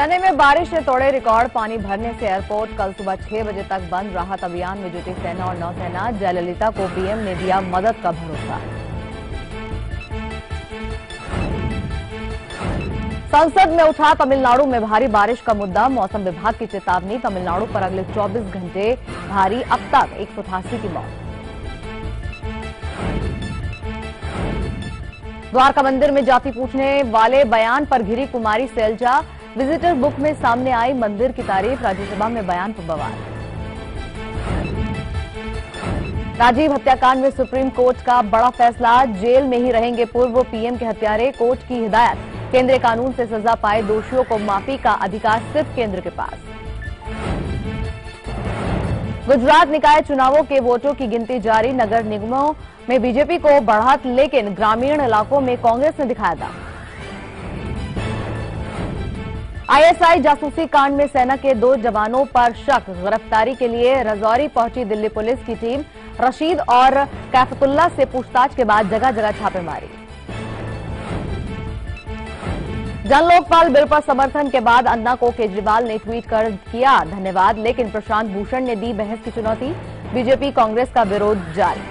चेन्नई में बारिश ने तोड़े रिकॉर्ड। पानी भरने से एयरपोर्ट कल सुबह 6 बजे तक बंद। राहत अभियान में जुटी सेना और नौसेना। जयललिता को पीएम ने दिया मदद का भरोसा। संसद में उठा तमिलनाडु में भारी बारिश का मुद्दा। मौसम विभाग की चेतावनी। तमिलनाडु पर अगले 24 घंटे भारी। अब तक 188 की मौत। द्वारका मंदिर में जाति पूछने वाले बयान पर घिरी कुमारी सैलजा। विजिटर बुक में सामने आई मंदिर की तारीफ। राज्यसभा में बयान पर बवाल। राजीव हत्याकांड में सुप्रीम कोर्ट का बड़ा फैसला। जेल में ही रहेंगे पूर्व पीएम के हत्यारे। कोर्ट की हिदायत। केंद्रीय कानून से सजा पाए दोषियों को माफी का अधिकार सिर्फ केंद्र के पास। गुजरात निकाय चुनावों के वोटों की गिनती जारी। नगर निगमों में बीजेपी को बढ़त, लेकिन ग्रामीण इलाकों में कांग्रेस ने दिखाया दम। आईएसआई जासूसी कांड में सेना के 2 जवानों पर शक। गिरफ्तारी के लिए राजौरी पहुंची दिल्ली पुलिस की टीम। रशीद और कैफतुल्ला से पूछताछ के बाद जगह जगह छापेमारी। जन लोकपाल बिल पर समर्थन के बाद अन्ना को केजरीवाल ने ट्वीट कर किया धन्यवाद, लेकिन प्रशांत भूषण ने दी बहस की चुनौती। बीजेपी कांग्रेस का विरोध जारी।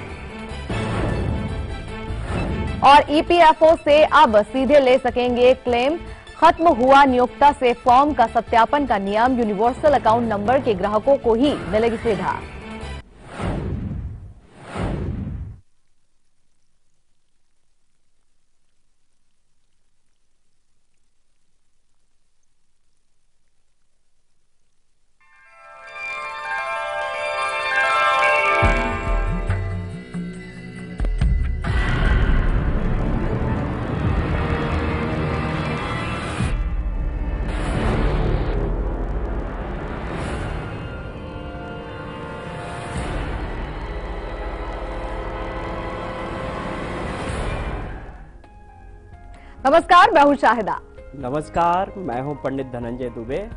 और ईपीएफओ से अब सीधे ले सकेंगे क्लेम। खत्म हुआ नियोक्ता से फॉर्म का सत्यापन का नियम। यूनिवर्सल अकाउंट नंबर के ग्राहकों को ही मिलेगी सुविधा। नमस्कार, मैं हूं शाहिदा। नमस्कार, मैं हूं पंडित धनंजय दुबे।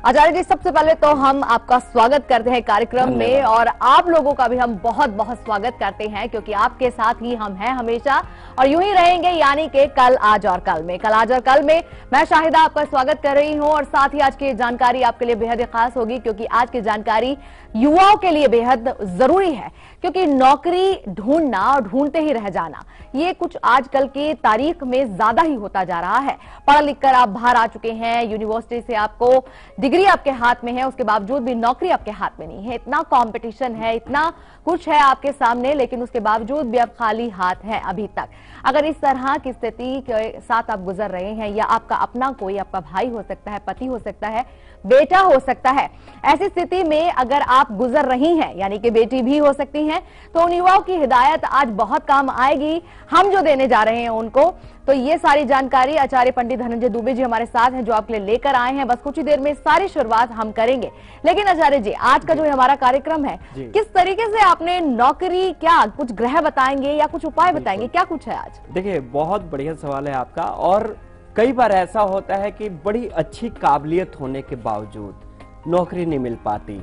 आचार्य जी, सबसे पहले तो हम आपका स्वागत करते हैं कार्यक्रम में, और आप लोगों का भी हम बहुत बहुत स्वागत करते हैं, क्योंकि आपके साथ ही हम हैं हमेशा और यूं ही रहेंगे, यानी कि कल, आज और कल में। कल, आज और कल में मैं शाहिदा आपका स्वागत कर रही हूं, और साथ ही आज की जानकारी आपके लिए बेहद खास होगी, क्योंकि आज की जानकारी युवाओं के लिए बेहद जरूरी है। क्योंकि नौकरी ढूंढना और ढूंढते ही रह जाना, ये कुछ आजकल की तारीख में ज्यादा ही होता जा रहा है। पढ़ लिख कर आप बाहर आ चुके हैं, यूनिवर्सिटी से आपको डिग्री आपके हाथ में है, उसके बावजूद भी नौकरी आपके हाथ में नहीं है। इतना कंपटीशन है, इतना कुछ है आपके सामने, लेकिन उसके बावजूद भी आप खाली हाथ हैं अभी तक। अगर इस तरह की स्थिति के साथ आप गुजर रहे हैं, या आपका अपना कोई, आपका भाई हो सकता है, पति हो सकता है, बेटा हो सकता है, ऐसी स्थिति में अगर आप गुजर रही हैं, यानी कि बेटी भी हो सकती हैं, तो उन युवाओं की हिदायत आज बहुत काम आएगी, हम जो देने जा रहे हैं उनको। तो ये सारी जानकारी आचार्य पंडित धनंजय दुबे जी हमारे साथ हैं, जो आपके लिए लेकर आए हैं। बस कुछ ही देर में सारी शुरुआत हम करेंगे। लेकिन आचार्य जी, आज का जो हमारा कार्यक्रम है, किस तरीके से आपने नौकरी, क्या कुछ ग्रह बताएंगे या कुछ उपाय बताएंगे, क्या कुछ है आज? देखिए, बहुत बढ़िया सवाल है आपका। और कई बार ऐसा होता है कि बड़ी अच्छी काबिलियत होने के बावजूद नौकरी नहीं मिल पाती।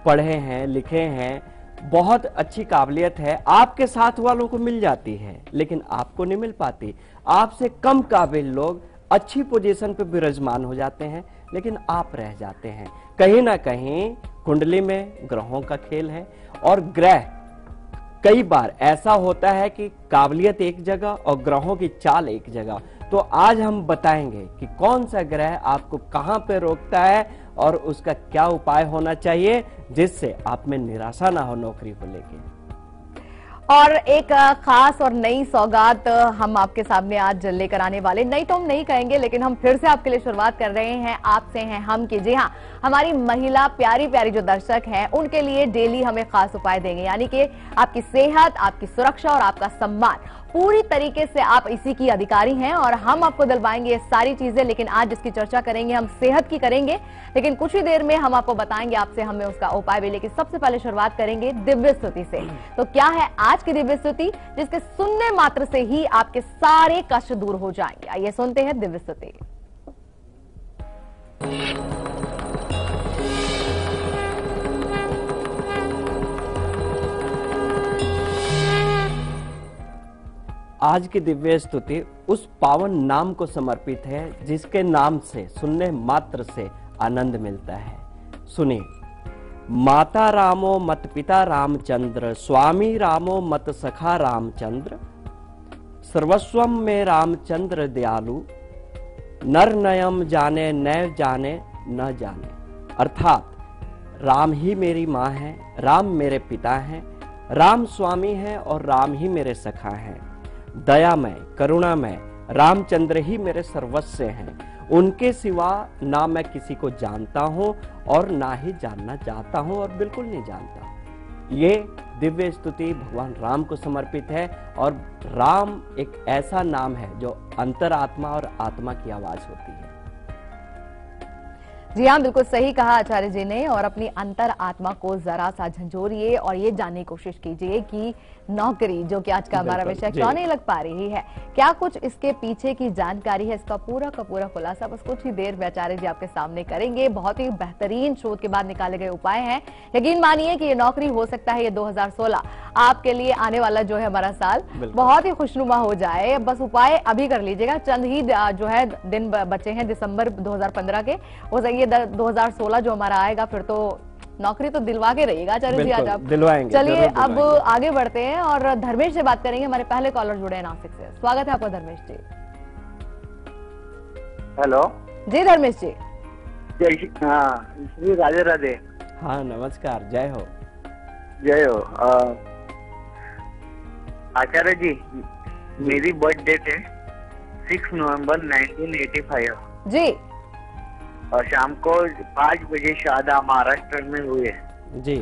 पढ़े हैं, लिखे हैं, बहुत अच्छी काबिलियत है, आपके साथ वालों को मिल जाती है, लेकिन आपको नहीं मिल पाती। आपसे कम काबिल लोग अच्छी पोजीशन पे विराजमान हो जाते हैं, लेकिन आप रह जाते हैं। कहीं ना कहीं कुंडली में ग्रहों का खेल है, और ग्रह कई बार ऐसा होता है कि काबिलियत एक जगह और ग्रहों की चाल एक जगह। तो आज हम बताएंगे कि कौन सा ग्रह आपको कहां पे रोकता है और उसका क्या उपाय होना चाहिए, जिससे आप में निराशा ना हो नौकरी को लेके। और एक खास और नई सौगात हम आपके सामने आज लेकर आने वाले, नई तो हम नहीं कहेंगे, लेकिन हम फिर से आपके लिए शुरुआत कर रहे हैं। आपसे हैं हम की, जी हाँ, हमारी महिला प्यारी प्यारी जो दर्शक हैं, उनके लिए डेली हमें खास उपाय देंगे, यानी कि आपकी सेहत, आपकी सुरक्षा और आपका सम्मान, पूरी तरीके से आप इसी की अधिकारी हैं, और हम आपको दिलवाएंगे ये सारी चीजें। लेकिन आज जिसकी चर्चा करेंगे, हम सेहत की करेंगे, लेकिन कुछ ही देर में हम आपको बताएंगे आपसे हमें उसका उपाय भी। लेकिन सबसे पहले शुरुआत करेंगे दिव्य स्तुति से। तो क्या है आज की दिव्य स्तुति, जिसके सुनने मात्र से ही आपके सारे कष्ट दूर हो जाएंगे? आइए सुनते हैं दिव्य स्तुति। आज की दिव्य स्तुति उस पावन नाम को समर्पित है जिसके नाम से सुनने मात्र से आनंद मिलता है। सुनिए, माता रामो मत पिता रामचंद्र, स्वामी रामो मत सखा रामचंद्र, सर्वस्वम में रामचंद्र दयालु, नर नयम जाने नैव जाने न जाने। अर्थात राम ही मेरी माँ है, राम मेरे पिता हैं, राम स्वामी है और राम ही मेरे सखा हैं। दयामय करुणामय रामचंद्र ही मेरे सर्वस्व हैं। उनके सिवा ना मैं किसी को जानता हूं और ना ही जानना चाहता हूं और बिल्कुल नहीं जानता। ये दिव्य स्तुति भगवान राम को समर्पित है और राम एक ऐसा नाम है जो अंतरात्मा और आत्मा की आवाज होती है। जी हाँ, बिल्कुल सही कहा आचार्य जी ने। और अपनी अंतर आत्मा को जरा सा झंझोरिए और ये जानने की कोशिश कीजिए कि नौकरी, जो कि आज का हमारा विषय, क्यों नहीं लग पा रही है, क्या कुछ इसके पीछे की जानकारी है, इसका पूरा का पूरा खुलासा बस कुछ ही देर में आचार्य जी आपके सामने करेंगे। बहुत ही बेहतरीन शोध के बाद निकाले गए उपाय हैं। यकीन मानिए कि ये नौकरी, हो सकता है ये 2016 आपके लिए आने वाला जो है हमारा साल बहुत ही खुशनुमा हो जाए। बस उपाय अभी कर लीजिएगा, चंद ही जो है दिन बचे हैं दिसंबर 2015 के। हो सके 2016 जो हमारा आएगा फिर तो नौकरी तो दिलवा के रहिएगा आचार्य जी आज आप। दिलवाएंगे। चलिए अब आगे बढ़ते हैं और धर्मेश से बात करेंगे। हमारे पहले कॉलर जुड़े हैं नासिक से। स्वागत है आपका धर्मेश जी। हेलो जी धर्मेश जी। हाँ श्री राधे राधे। हाँ नमस्कार, जय हो। जय हो। आचार्य जी, मेरी बर्थ डेट है 6 नवंबर 1985 जी, और शाम को 5 बजे शादा महाराष्ट्र में हुए। जी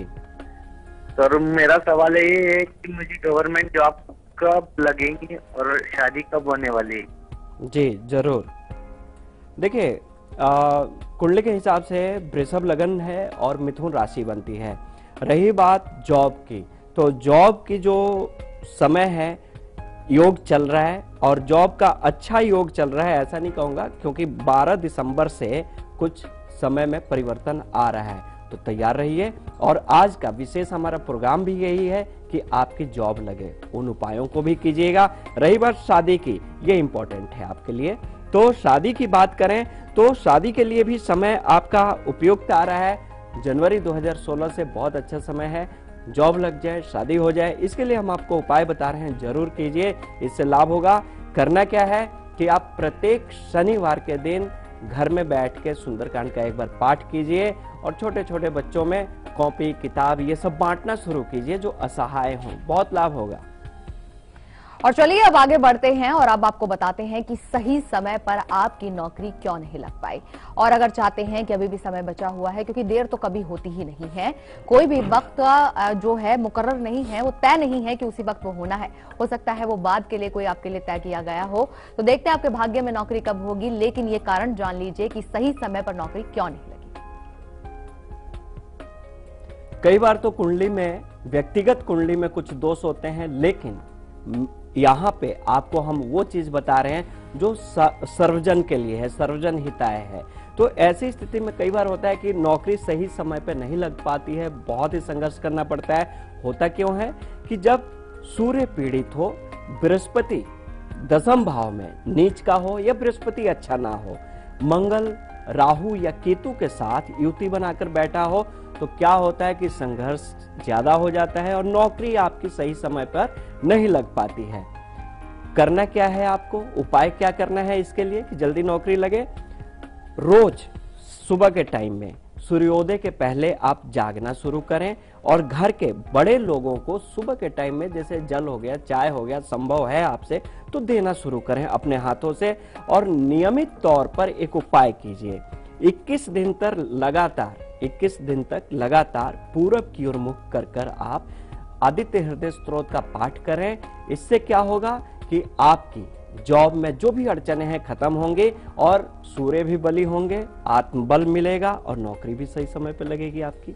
तो मेरा सवाल ये है कि मुझे गवर्नमेंट जॉब कब लगेगी और शादी कब होने वाली है? जी जरूर। देखिए, कुंडली के हिसाब से वृषभ लगन है और मिथुन राशि बनती है। रही बात जॉब की, तो जॉब की जो समय है, योग चल रहा है और जॉब का अच्छा योग चल रहा है, ऐसा नहीं कहूंगा, क्योंकि 12 दिसंबर से कुछ समय में परिवर्तन आ रहा है। तो तैयार रहिए। और आज का विशेष हमारा प्रोग्राम भी यही है कि आपकी जॉब लगे, उन उपायों को भी कीजिएगा। रही बात शादी की, ये इंपॉर्टेंट है आपके लिए। तो शादी की बात करें तो शादी के लिए भी समय आपका उपयुक्त आ रहा है। जनवरी 2016 से बहुत अच्छा समय है, जॉब लग जाए, शादी हो जाए। इसके लिए हम आपको उपाय बता रहे हैं, जरूर कीजिए, इससे लाभ होगा। करना क्या है कि आप प्रत्येक शनिवार के दिन घर में बैठ के सुंदरकांड का एक बार पाठ कीजिए और छोटे छोटे बच्चों में कॉपी किताब ये सब बांटना शुरू कीजिए जो असहाय हों, बहुत लाभ होगा। और चलिए अब आगे बढ़ते हैं और अब आपको बताते हैं कि सही समय पर आपकी नौकरी क्यों नहीं लग पाई। और अगर चाहते हैं कि अभी भी समय बचा हुआ है, क्योंकि देर तो कभी होती ही नहीं है, कोई भी वक्त का जो है मुकर्रर नहीं है, वो तय नहीं है कि उसी वक्त वो होना है। हो सकता है वो बाद के लिए कोई आपके लिए तय किया गया हो। तो देखते हैं आपके भाग्य में नौकरी कब होगी, लेकिन ये कारण जान लीजिए कि सही समय पर नौकरी क्यों नहीं लगी। कई बार तो कुंडली में, व्यक्तिगत कुंडली में कुछ दोष होते हैं, लेकिन यहाँ पे आपको हम वो चीज बता रहे हैं जो सर्वजन के लिए है, सर्वजन हिताय है। तो ऐसी स्थिति में कई बार होता है कि नौकरी सही समय पे नहीं लग पाती है, बहुत ही संघर्ष करना पड़ता है। होता क्यों है कि जब सूर्य पीड़ित हो, बृहस्पति दशम भाव में नीच का हो या बृहस्पति अच्छा ना हो, मंगल राहु या केतु के साथ युति बनाकर बैठा हो, तो क्या होता है कि संघर्ष ज्यादा हो जाता है और नौकरी आपकी सही समय पर नहीं लग पाती है। करना क्या है आपको, उपाय क्या करना है इसके लिए कि जल्दी नौकरी लगे? रोज सुबह के टाइम में सूर्योदय के पहले आप जागना शुरू करें और घर के बड़े लोगों को सुबह के टाइम में, जैसे जल हो गया, चाय हो गया, संभव है आपसे तो देना शुरू करें अपने हाथों से। और नियमित तौर पर एक उपाय कीजिए, 21 दिन तक लगातार पूरब की ओर मुख कर आप आदित्य हृदय स्तोत्र का पाठ करें। इससे क्या होगा कि आपकी जॉब में जो भी अड़चने हैं खत्म होंगे और सूर्य भी बली होंगे, आत्मबल मिलेगा और नौकरी भी सही समय पर लगेगी आपकी।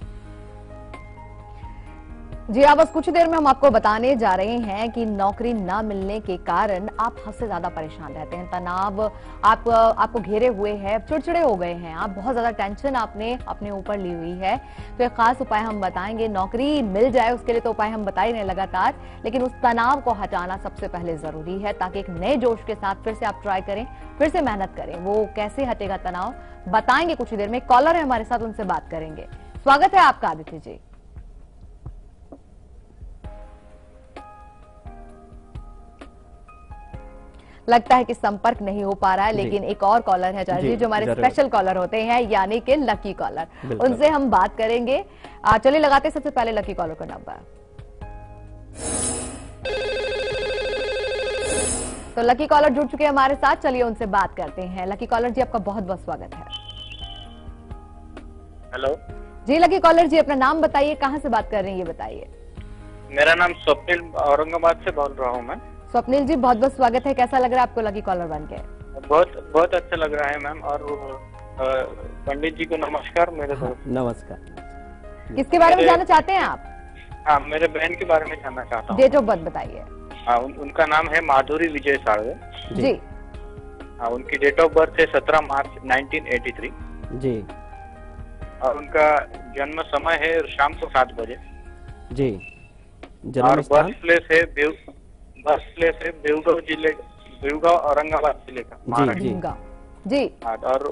जी हाँ, बस कुछ देर में हम आपको बताने जा रहे हैं कि नौकरी ना मिलने के कारण आप हद से ज्यादा परेशान रहते हैं, तनाव आपको घेरे हुए है, चिड़चिड़े हो गए हैं आप, बहुत ज्यादा टेंशन आपने अपने ऊपर ली हुई है। तो एक खास उपाय हम बताएंगे, नौकरी मिल जाए उसके लिए तो उपाय हम बता ही रहे लगातार, लेकिन उस तनाव को हटाना सबसे पहले जरूरी है ताकि एक नए जोश के साथ फिर से आप ट्राई करें, फिर से मेहनत करें। वो कैसे हटेगा तनाव बताएंगे कुछ ही देर में। कॉलर है हमारे साथ, उनसे बात करेंगे। स्वागत है आपका आदित्य जी। लगता है कि संपर्क नहीं हो पा रहा है, लेकिन एक और कॉलर है आचार्य जी जो हमारे स्पेशल कॉलर होते हैं, यानी कि लकी कॉलर, उनसे हम बात करेंगे। चलिए लगाते सबसे पहले लकी कॉलर का नंबर। तो लकी कॉलर जुड़ चुके हैं हमारे साथ, चलिए उनसे बात करते हैं। लकी कॉलर जी, आपका बहुत बहुत स्वागत है। हेलो जी लकी कॉलर जी, अपना नाम बताइए, कहां से बात कर रहे हैं ये बताइए। मेरा नाम स्वप्निल, औरंगाबाद से बोल रहा हूँ मैं। स्वप्निल जी, बहुत बहुत स्वागत है। कैसा लग रहा है आपको लकी कॉलर बन के? बहुत अच्छा लग रहा है मैम। और पंडित जी को नमस्कार मेरे तरफ। नमस्कार। किसके बारे में जानना चाहते हैं आप? हाँ, मेरे बहन के बारे में जानना चाहता हूँ। डेट ऑफ बर्थ बताइए। हाँ, उनका नाम है माधुरी विजय साळवे जी। हाँ, उनकी डेट ऑफ बर्थ है 17 मार्च 1983 जी। और उनका जन्म समय है शाम को 7 बजे जी। और बर्थ प्लेस है बेवगांव जिले, बेवगांव औरंगाबाद जिले का, महाराष्ट्र। जी। हाँ, और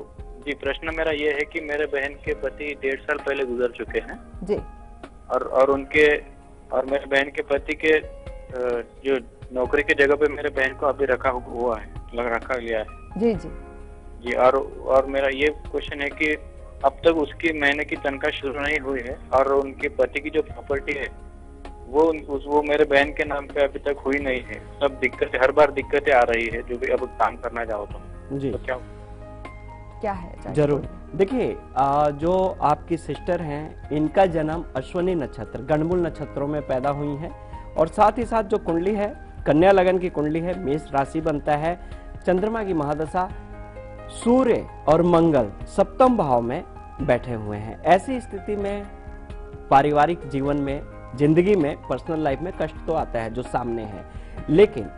जी प्रश्न मेरा ये है कि मेरे बहन के पति 1.5 साल पहले गुजर चुके हैं जी। और मेरे बहन के पति के जो नौकरी की जगह पे मेरे बहन को अभी रखा लिया है। जी जी जी। और मेरा ये क्वेश्चन है कि अब तक उसकी महीने की तनख्वाह शुरू नहीं हुई है और उनके पति की जो प्रॉपर्टी है वो मेरे बहन के नाम पे अभी तक हुई नहीं है। सब दिक्कतें, हर बार दिक्कतें आ रही है जो भी अब काम करना चाहो तो। जी। तो क्या है? जरूर देखिए, जो आपकी सिस्टर हैं, इनका जन्म अश्विनी नक्षत्र, गणमूल नक्षत्रों में पैदा हुई हैं और साथ ही साथ जो कुंडली है, कन्या लगन की कुंडली है, मेष राशि बनता है, चंद्रमा की महादशा सूर्य और मंगल सप्तम भाव में बैठे हुए हैं। ऐसी स्थिति में पारिवारिक जीवन में, जिंदगी में, पर्सनल लाइफ में कष्ट तो आता है जो सामने है, लेकिन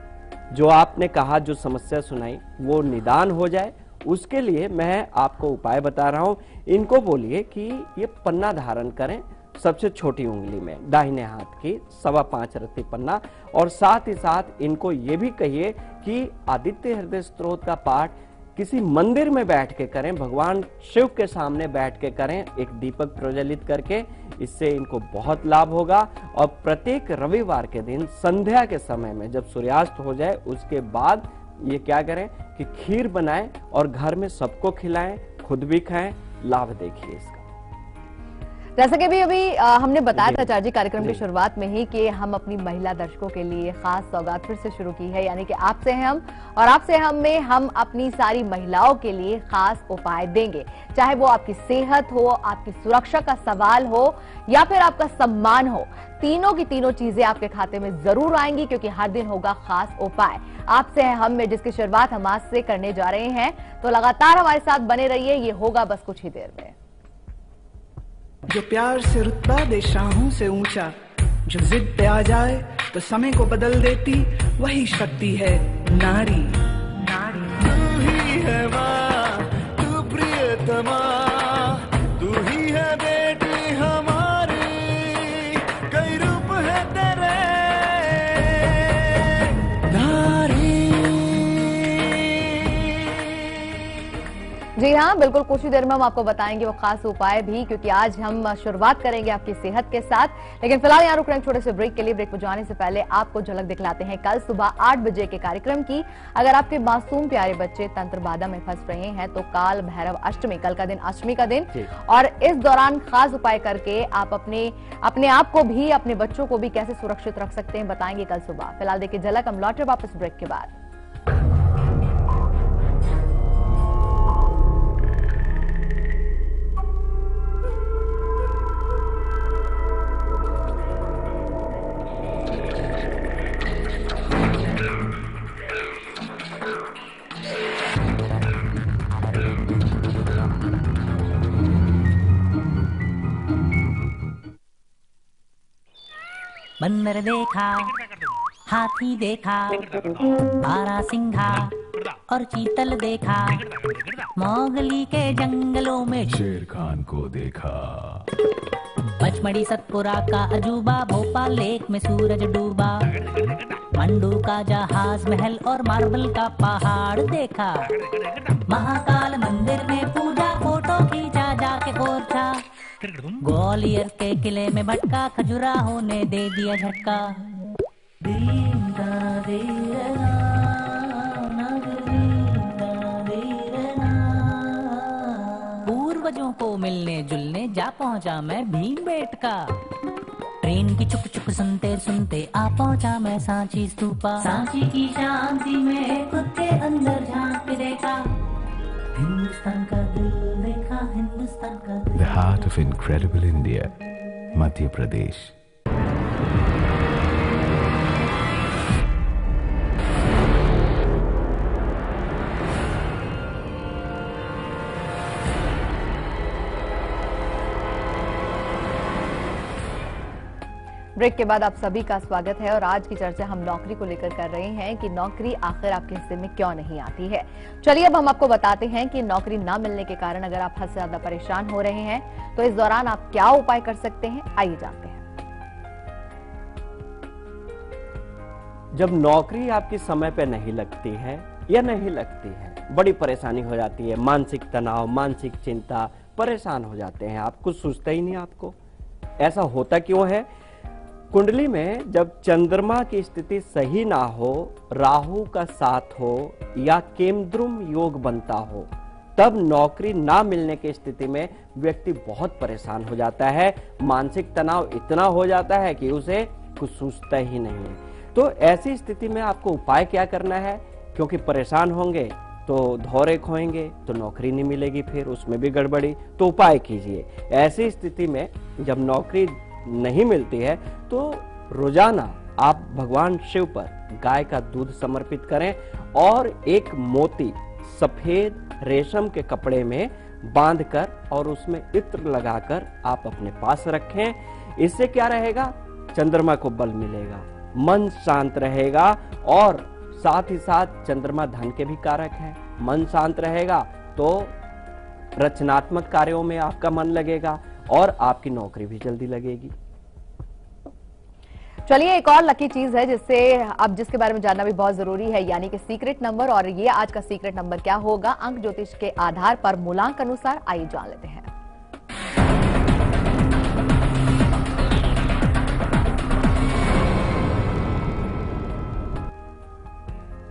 जो आपने कहा, जो समस्या सुनाई, वो निदान हो जाए उसके लिए मैं आपको उपाय बता रहा हूं। इनको बोलिए कि ये पन्ना धारण करें, सबसे छोटी उंगली में दाहिने हाथ की 5.25 रत्ती पन्ना, और साथ ही साथ इनको ये भी कहिए कि आदित्य हृदय स्तोत्र का पाठ किसी मंदिर में बैठ के करें, भगवान शिव के सामने बैठ के करें, एक दीपक प्रज्वलित करके। इससे इनको बहुत लाभ होगा। और प्रत्येक रविवार के दिन संध्या के समय में जब सूर्यास्त हो जाए उसके बाद ये क्या करें कि खीर बनाएं और घर में सबको खिलाएं, खुद भी खाएं। लाभ देखिए इसका। जैसा कि अभी हमने बताया था आचार्य जी कार्यक्रम की शुरुआत में ही कि हम अपनी महिला दर्शकों के लिए खास सौगात फिर से शुरू की है, यानी कि आपसे हम और आपसे हम में हम अपनी सारी महिलाओं के लिए खास उपाय देंगे, चाहे वो आपकी सेहत हो, आपकी सुरक्षा का सवाल हो या फिर आपका सम्मान हो। तीनों की तीनों चीजें आपके खाते में जरूर आएंगी, क्योंकि हर दिन होगा खास उपाय। आपसे है हम में, जिसकी शुरुआत हम आज से करने जा रहे हैं, तो लगातार हमारे साथ बने रहिए। ये होगा बस कुछ ही देर में। जो प्यार से रुतबा दे शाहों से ऊंचा, जो जिद पे आ जाए तो समय को बदल देती, वही शक्ति है नारी। नारी तू ही है माँ, तू प्रियतमा, तू ही है बेटी हमारी, कई रूप है तेरे नारी। जी हाँ, बिल्कुल कुछ ही देर में हम आपको बताएंगे वो खास उपाय भी, क्योंकि आज हम शुरुआत करेंगे आपकी सेहत के साथ। लेकिन फिलहाल यहाँ रुक रहे हैं छोटे से ब्रेक के लिए। ब्रेक पर जाने से पहले आपको झलक दिखलाते हैं कल सुबह 8 बजे के कार्यक्रम की। अगर आपके मासूम प्यारे बच्चे तंत्र बाधा में फंस रहे हैं तो काल भैरव अष्टमी, कल का दिन अष्टमी का दिन, और इस दौरान खास उपाय करके आप अपने आप को भी, अपने बच्चों को भी कैसे सुरक्षित रख सकते हैं बताएंगे कल सुबह। फिलहाल देखिए झलक, हम लौटे वापस ब्रेक के बाद। बंदर देखा, हाथी देखा, बारहसिंघा और चीतल देखा, मोगली के जंगलों में शेर खान को देखा, पचमढ़ी सतपुरा का अजूबा, भोपाल लेक में सूरज डूबा, मंडू का जहाज महल और मार्बल का पहाड़ देखा, महाकाल मंदिर में पूजा, फोटो खींचा जाके ओरछा, ग्वालियर के किले में भटका, खजुराहो ने दे दिया झटका। पूर्वजों को मिलने जुलने जा पहुंचा मैं भीमबेटका, ट्रेन की चुक चुक सुनते सुनते आ पहुंचा मैं सांची स्तूपा, सांची की शांति में खुद के अंदर झांक के देखा, हिंदुस्तान का दिल देखा, हिंदुस्तान का दिल। The heart of incredible India, Madhya Pradesh. Break के बाद आप सभी का स्वागत है और आज की चर्चा हम नौकरी को लेकर कर रहे हैं कि नौकरी आखिर आपके हिस्से में क्यों नहीं आती है। चलिए अब हम आपको बताते हैं कि नौकरी ना मिलने के कारण अगर आप हद से ज्यादा परेशान हो रहे हैं तो इस दौरान आप क्या उपाय कर सकते हैं, आइए जानते हैं। जब नौकरी आपकी समय पे नहीं लगती है या नहीं लगती है, बड़ी परेशानी हो जाती है, मानसिक तनाव, मानसिक चिंता, परेशान हो जाते हैं, आप कुछ सोचते ही नहीं। आपको ऐसा होता क्यों है? कुंडली में जब चंद्रमा की स्थिति सही ना हो, राहु का साथ हो या केमद्रुम योग बनता हो, तब नौकरी ना मिलने की स्थिति में व्यक्ति बहुत परेशान हो जाता है। मानसिक तनाव इतना हो जाता है कि उसे कुछ सोचता ही नहीं है। तो ऐसी स्थिति में आपको उपाय क्या करना है? क्योंकि परेशान होंगे तो धौरे खोएंगे तो नौकरी नहीं मिलेगी, फिर उसमें भी गड़बड़ी। तो उपाय कीजिए। ऐसी स्थिति में जब नौकरी नहीं मिलती है तो रोजाना आप भगवान शिव पर गाय का दूध समर्पित करें और एक मोती सफेद रेशम के कपड़े में बांधकर और उसमें इत्र लगाकर आप अपने पास रखें। इससे क्या रहेगा? चंद्रमा को बल मिलेगा, मन शांत रहेगा और साथ ही साथ चंद्रमा धन के भी कारक है। मन शांत रहेगा तो रचनात्मक कार्यों में आपका मन लगेगा और आपकी नौकरी भी जल्दी लगेगी। चलिए एक और लकी चीज है जिससे अब जिसके बारे में जानना भी बहुत जरूरी है, यानी कि सीक्रेट नंबर। और ये आज का सीक्रेट नंबर क्या होगा अंक ज्योतिष के आधार पर मूलांक अनुसार, आइए जान लेते हैं।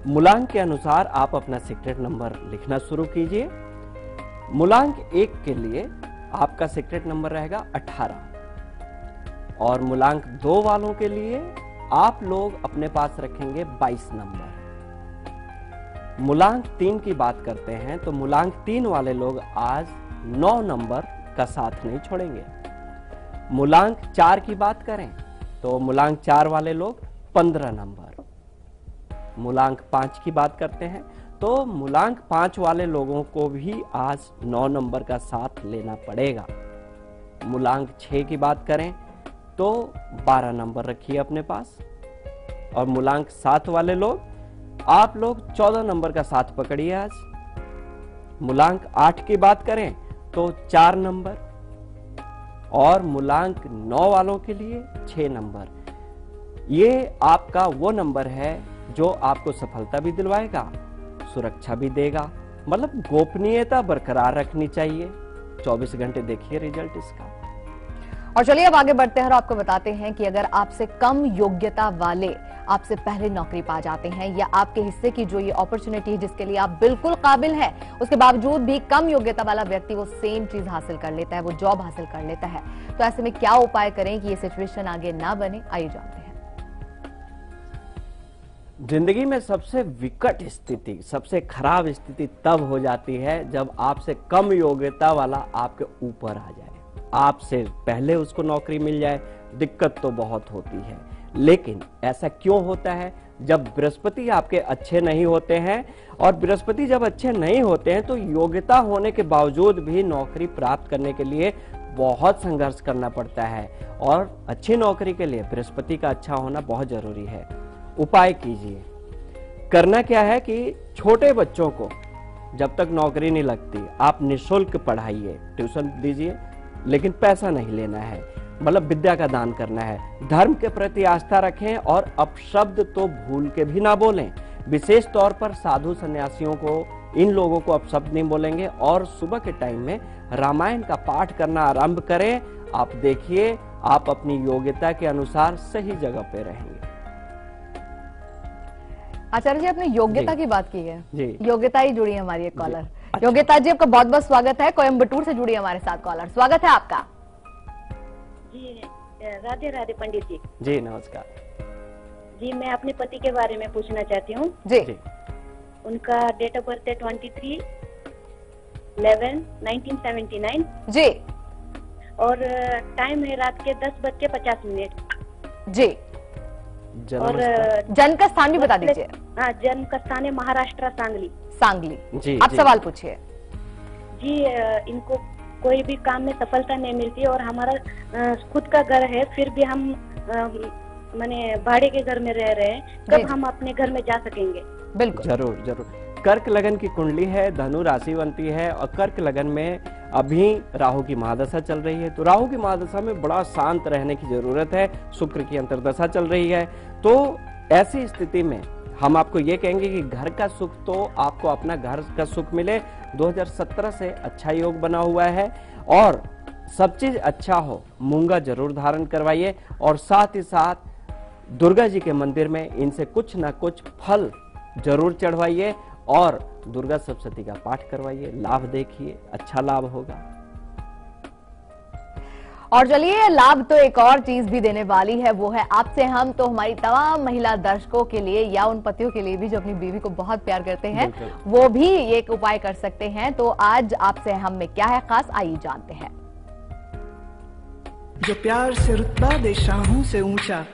मूलांक के अनुसार आप अपना सीक्रेट नंबर लिखना शुरू कीजिए। मूलांक 1 के लिए आपका सीक्रेट नंबर रहेगा 18 और मूलांक 2 वालों के लिए आप लोग अपने पास रखेंगे 22 नंबर। मूलांक 3 की बात करते हैं तो मूलांक 3 वाले लोग आज 9 नंबर का साथ नहीं छोड़ेंगे। मूलांक 4 की बात करें तो मूलांक 4 वाले लोग 15 नंबर। मूलांक 5 की बात करते हैं तो मूलांक 5 वाले लोगों को भी आज 9 नंबर का साथ लेना पड़ेगा। मूलांक 6 की बात करें तो 12 नंबर रखिए अपने पास। और मूलांक 7 वाले लोग आप लोग 14 नंबर का साथ पकड़िए आज। मूलांक 8 की बात करें तो 4 नंबर और मूलांक 9 वालों के लिए 6 नंबर। ये आपका वो नंबर है जो आपको सफलता भी दिलवाएगा, सुरक्षा भी देगा, मतलब गोपनीयता बरकरार रखनी चाहिए। 24 घंटे देखिए रिजल्ट इसका। और चलिए अब आगे बढ़ते हैं और आपको बताते हैं कि अगर आपसे कम योग्यता वाले आपसे पहले नौकरी पा जाते हैं या आपके हिस्से की जो ये अपॉर्चुनिटी है जिसके लिए आप बिल्कुल काबिल हैं, उसके बावजूद भी कम योग्यता वाला व्यक्ति वो सेम चीज हासिल कर लेता है, वो जॉब हासिल कर लेता है, तो ऐसे में क्या उपाय करें कि ये सिचुएशन आगे ना बने, आइए जानते हैं। जिंदगी में सबसे विकट स्थिति, सबसे खराब स्थिति तब हो जाती है जब आपसे कम योग्यता वाला आपके ऊपर आ जाए, आपसे पहले उसको नौकरी मिल जाए। दिक्कत तो बहुत होती है, लेकिन ऐसा क्यों होता है? जब बृहस्पति आपके अच्छे नहीं होते हैं, और बृहस्पति जब अच्छे नहीं होते हैं तो योग्यता होने के बावजूद भी नौकरी प्राप्त करने के लिए बहुत संघर्ष करना पड़ता है और अच्छी नौकरी के लिए बृहस्पति का अच्छा होना बहुत जरूरी है। उपाय कीजिए। करना क्या है कि छोटे बच्चों को जब तक नौकरी नहीं लगती आप निःशुल्क पढ़ाइए, ट्यूशन दीजिए, लेकिन पैसा नहीं लेना है, मतलब विद्या का दान करना है। धर्म के प्रति आस्था रखें और अपशब्द तो भूल के भी ना बोलें। विशेष तौर पर साधु सन्यासियों को, इन लोगों को अपशब्द नहीं बोलेंगे। और सुबह के टाइम में रामायण का पाठ करना आरंभ करें। आप देखिए आप अपनी योग्यता के अनुसार सही जगह पे रहेंगे। आचार्य जी, आपने योग्यता की बात की है जी। योग्यता ही जुड़ी है हमारी एक कॉलर। योग्यता जी, आपका बहुत बहुत स्वागत है। कोयम्बटूर से जुड़ी है हमारे साथ कॉलर, स्वागत है आपका। जी राधे राधे पंडित जी। जी नमस्कार जी, मैं अपने पति के बारे में पूछना चाहती हूँ। जी। उनका डेट ऑफ बर्थ है 23/11/1979 जी। और टाइम है रात के 10:50 जी। और जन्म का स्थान भी बता दीजिए। हाँ, जन्म का स्थान है महाराष्ट्र, सांगली। सांगली जी। आप जी। सवाल पूछिए। जी, इनको कोई भी काम में सफलता नहीं मिलती और हमारा खुद का घर है, फिर भी हम माने भाड़े के घर में रह रहे हैं। जी। कब हम अपने घर में जा सकेंगे? बिल्कुल जरूर जरूर। कर्क लगन की कुंडली है, धनु राशि बनती है और कर्क लगन में अभी राहु की महादशा चल रही है। तो राहु की महादशा में बड़ा शांत रहने की जरूरत है। शुक्र की अंतर्दशा चल रही है। तो ऐसी स्थिति में हम आपको ये कहेंगे कि घर का सुख तो आपको अपना घर का सुख मिले। 2017 से अच्छा योग बना हुआ है और सब चीज अच्छा हो, मूंगा जरूर धारण करवाइए और साथ ही साथ दुर्गा जी के मंदिर में इनसे कुछ ना कुछ फल जरूर चढ़वाइए और दुर्गा सप्तशती का पाठ करवाइए। लाभ देखिए, अच्छा लाभ होगा। और चलिए, लाभ तो एक और चीज भी देने वाली है, वो है आपसे हम। तो हमारी तमाम महिला दर्शकों के लिए या उन पतियों के लिए भी जो अपनी बीवी को बहुत प्यार करते हैं, वो भी एक उपाय कर सकते हैं। तो आज आपसे हम में क्या है खास, आइए जानते हैं। जो प्यार से रुतबा दे शाहों से ऊंचा,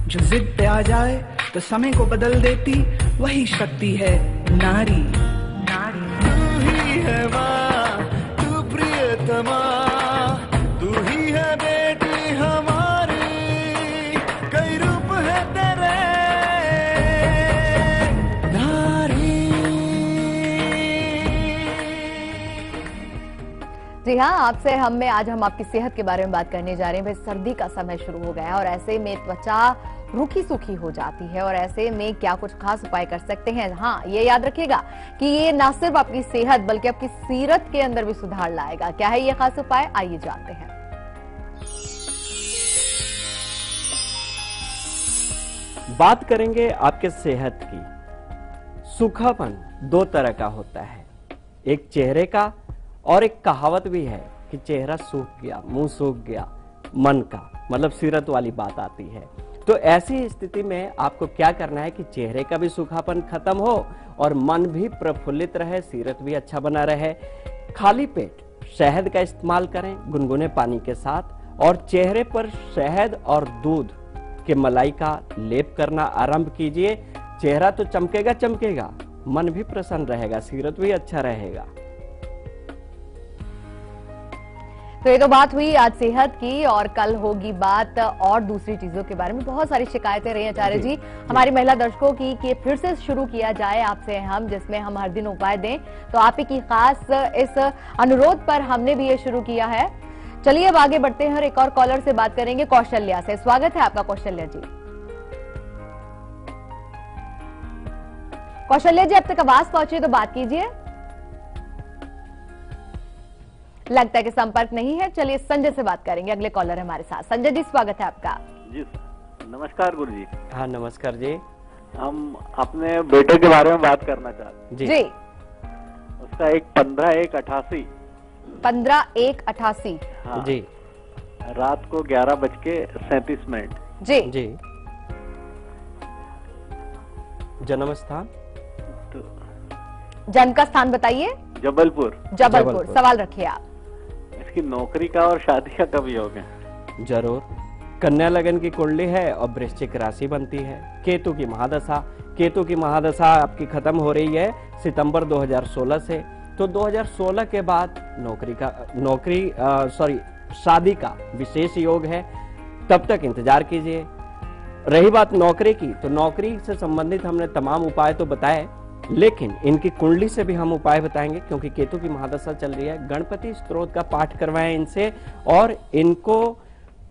जो जिद पे आ जाए तो समय को बदल देती, वही शक्ति है नारी। नारी तू ही है माँ, तू प्रियतमा, तू ही है बेटी हमारी, कई रूप है तेरे नारी। जी हाँ, आपसे हम में आज हम आपकी सेहत के बारे में बात करने जा रहे हैं। भाई, सर्दी का समय शुरू हो गया है और ऐसे में त्वचा रूखी सूखी हो जाती है और ऐसे में क्या कुछ खास उपाय कर सकते हैं। हाँ, ये याद रखिएगा कि ये न सिर्फ आपकी सेहत बल्कि आपकी सीरत के अंदर भी सुधार लाएगा। क्या है ये खास उपाय, आइए जानते हैं। बात करेंगे आपके सेहत की। सूखापन दो तरह का होता है, एक चेहरे का और एक कहावत भी है कि चेहरा सूख गया, मुंह सूख गया, मन का मतलब सीरत वाली बात आती है। तो ऐसी स्थिति में आपको क्या करना है कि चेहरे का भी सूखापन खत्म हो और मन भी प्रफुल्लित रहे, सीरत भी अच्छा बना रहे। खाली पेट शहद का इस्तेमाल करें गुनगुने पानी के साथ और चेहरे पर शहद और दूध के मलाई का लेप करना आरंभ कीजिए। चेहरा तो चमकेगा चमकेगा, मन भी प्रसन्न रहेगा, सीरत भी अच्छा रहेगा। तो ये तो बात हुई आज सेहत की और कल होगी बात और दूसरी चीजों के बारे में। बहुत सारी शिकायतें रही आचार्य जी हमारी महिला दर्शकों की कि फिर से शुरू किया जाए आपसे हम, जिसमें हम हर दिन उपाय दें। तो आप ही की खास इस अनुरोध पर हमने भी ये शुरू किया है। चलिए अब आगे बढ़ते हैं और एक और कॉलर से बात करेंगे, कौशल्या से। स्वागत है आपका कौशल्या जी। कौशल्या जी, अब तक आवाज पहुंची तो बात कीजिए। लगता है कि संपर्क नहीं है। चलिए संजय से बात करेंगे, अगले कॉलर है हमारे साथ। संजय जी, स्वागत है आपका। जी नमस्कार गुरु जी। हाँ नमस्कार जी। हम अपने बेटे के बारे में बात करना चाहते जी, जी। उसका एक 15/1/88 15/1/88 हाँ, जी रात को 11:37 जी जी। जन्म स्थान तो जन्म का स्थान बताइए। जबलपुर। जबलपुर। सवाल रखिए आप। इसकी नौकरी का और शादी का कब योग है? जरूर। कन्या लगन की कुंडली है और वृश्चिक राशि बनती है। केतु की महादशा, केतु की महादशा आपकी खत्म हो रही है सितंबर 2016 से। तो 2016 के बाद शादी का विशेष योग है, तब तक इंतजार कीजिए। रही बात नौकरी की, तो नौकरी से संबंधित हमने तमाम उपाय तो बताए, लेकिन इनकी कुंडली से भी हम उपाय बताएंगे, क्योंकि केतु की महादशा चल रही है। गणपति स्तोत्र का पाठ करवाएं इनसे, और इनको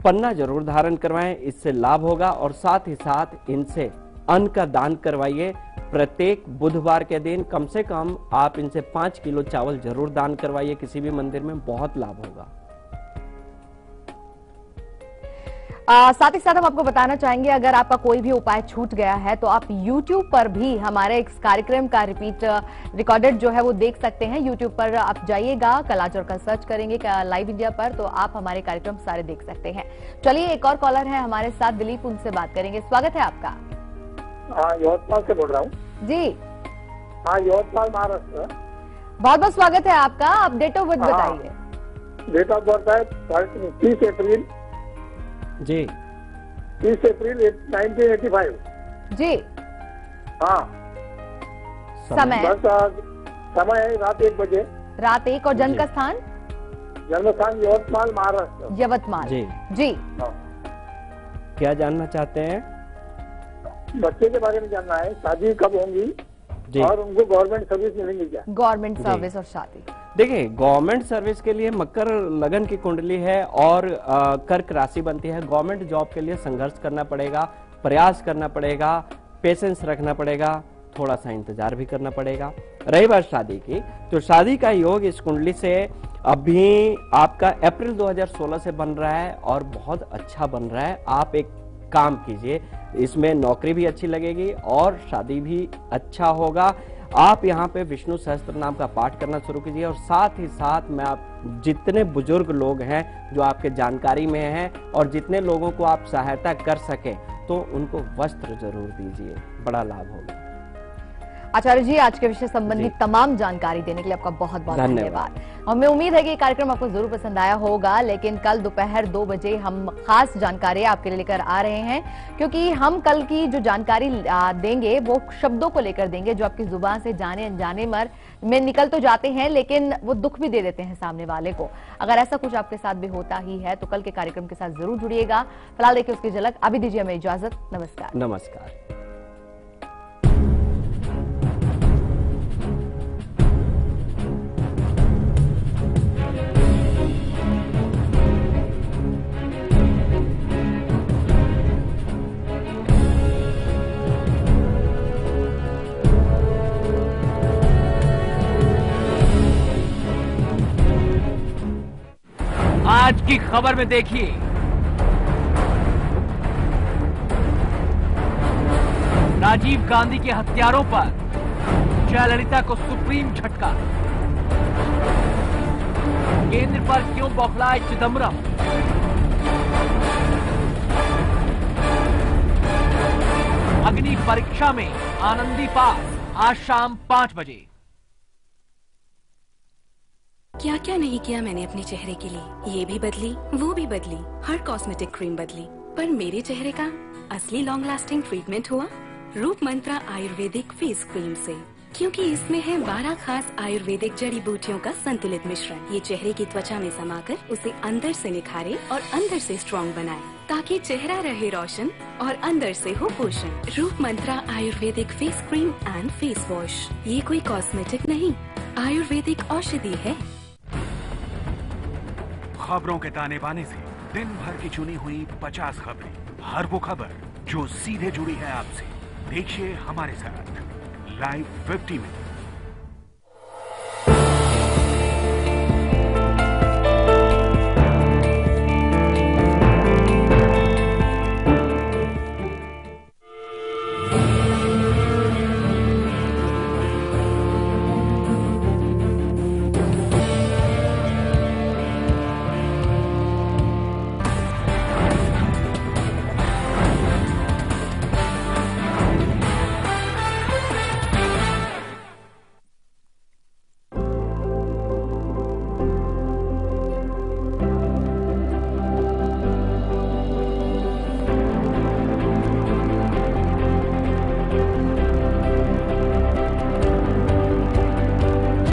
पन्ना जरूर धारण करवाएं, इससे लाभ होगा। और साथ ही साथ इनसे अन्न का दान करवाइए। प्रत्येक बुधवार के दिन कम से कम आप इनसे 5 किलो चावल जरूर दान करवाइए किसी भी मंदिर में, बहुत लाभ होगा। साथ ही साथ हम आपको बताना चाहेंगे, अगर आपका कोई भी उपाय छूट गया है तो आप YouTube पर भी हमारे इस कार्यक्रम का रिकॉर्डेड जो है वो देख सकते हैं। YouTube पर आप जाइएगा, कलाच और कल सर्च करेंगे लाइव इंडिया पर, तो आप हमारे कार्यक्रम सारे देख सकते हैं। चलिए, एक और कॉलर है हमारे साथ, दिलीप, उनसे बात करेंगे। स्वागत है आपका। हाँ, यवतमाल से बोल रहा हूँ जी। हाँ, यवतमाल, महाराष्ट्र। बहुत बहुत स्वागत है आपका। आप डेट ऑफ बर्थ बताइए। डेट ऑफ बर्थ है 30 अप्रैल जी। 30 अप्रैल 1985 जी। हाँ। समय समय है रात 1 बजे। रात 1। और जन्म का स्थान? जन्म स्थान यवतमाल, महाराष्ट्र। यवतमाल जी जी। हाँ। क्या जानना चाहते हैं? बच्चे के बारे में जानना है, शादी कब होंगी और उनको गवर्नमेंट सर्विस मिलेंगी क्या? गवर्नमेंट सर्विस और शादी। देखिए, गवर्नमेंट सर्विस के लिए मकर लगन की कुंडली है और कर्क राशि बनती है। गवर्नमेंट जॉब के लिए संघर्ष करना पड़ेगा, प्रयास करना पड़ेगा, पेशेंस रखना पड़ेगा, थोड़ा सा इंतजार भी करना पड़ेगा। रही बात शादी की, तो शादी का योग इस कुंडली से अभी आपका अप्रैल 2016 से बन रहा है और बहुत अच्छा बन रहा है। आप एक काम कीजिए, इसमें नौकरी भी अच्छी लगेगी और शादी भी अच्छा होगा। आप यहाँ पे विष्णु सहस्त्र नाम का पाठ करना शुरू कीजिए, और साथ ही साथ मैं आप जितने बुजुर्ग लोग हैं जो आपके जानकारी में हैं और जितने लोगों को आप सहायता कर सके, तो उनको वस्त्र जरूर दीजिए, बड़ा लाभ होगा। आचार्य जी, आज के विषय संबंधी तमाम जानकारी देने के लिए आपका बहुत बहुत धन्यवाद। हमें उम्मीद है कि कार्यक्रम आपको जरूर पसंद आया होगा, लेकिन कल दोपहर 2 बजे हम खास जानकारी आपके लिए लेकर आ रहे हैं, क्योंकि हम कल की जो जानकारी देंगे वो शब्दों को लेकर देंगे जो आपकी जुबान से जाने अनजाने में निकल तो जाते हैं, लेकिन वो दुख भी दे देते हैं सामने वाले को। अगर ऐसा कुछ आपके साथ भी होता ही है तो कल के कार्यक्रम के साथ जरूर जुड़िएगा। फिलहाल देखिए उसकी झलक। अभी दीजिए हमें इजाजत। नमस्कार। नमस्कार। आज की खबर में देखिए, राजीव गांधी के हत्यारों पर जयललिता को सुप्रीम झटका। केंद्र पर क्यों बौखलाए चिदंबरम? अग्नि परीक्षा में आनंदी पास, आज शाम 5 बजे। क्या क्या नहीं किया मैंने अपने चेहरे के लिए। ये भी बदली, वो भी बदली, हर कॉस्मेटिक क्रीम बदली, पर मेरे चेहरे का असली लॉन्ग लास्टिंग ट्रीटमेंट हुआ रूप मंत्रा आयुर्वेदिक फेस क्रीम से, क्योंकि इसमें है 12 खास आयुर्वेदिक जड़ी बूटियों का संतुलित मिश्रण। ये चेहरे की त्वचा में समाकर उसे अंदर से निखारे और अंदर से स्ट्रॉन्ग बनाए, ताकि चेहरा रहे रोशन और अंदर से हो पोषण। Roop Mantra Ayurvedic face cream and face wash, ये कोई कॉस्मेटिक नहीं, आयुर्वेदिक औषधि है। खबरों के ताने बाने से दिन भर की चुनी हुई 50 खबरें, हर वो खबर जो सीधे जुड़ी है आपसे। देखिए हमारे साथ लाइव 50 मिनट।